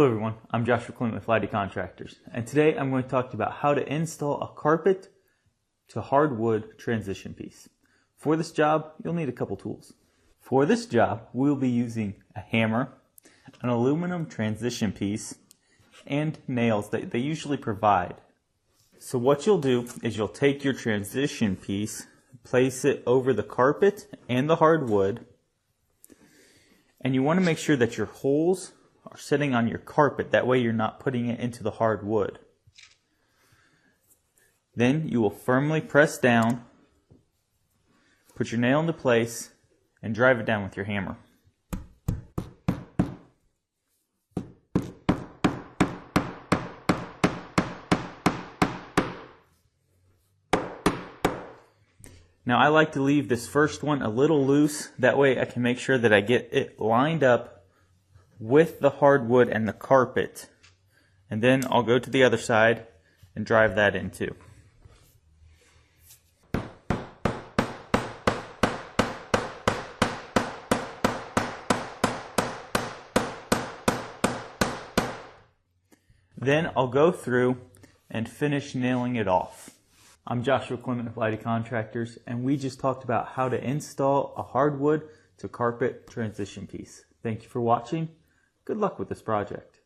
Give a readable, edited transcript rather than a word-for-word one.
Hello everyone, I'm Joshua Clinton with Lighty Contractors, and today I'm going to talk to you about how to install a carpet to hardwood transition piece. For this job, you'll need a couple tools. For this job, we'll be using a hammer, an aluminum transition piece, and nails that they usually provide. So what you'll do is you'll take your transition piece, place it over the carpet and the hardwood, and you want to make sure that your holes are sitting on your carpet. That way you're not putting it into the hardwood. Then you will firmly press down, put your nail into place, and drive it down with your hammer. Now I like to leave this first one a little loose, that way I can make sure that I get it lined up with the hardwood and the carpet, and then I'll go to the other side and drive that in too. Then I'll go through and finish nailing it off. I'm Joshua Clement of Lighty Contractors, and we just talked about how to install a hardwood to carpet transition piece. Thank you for watching. Good luck with this project.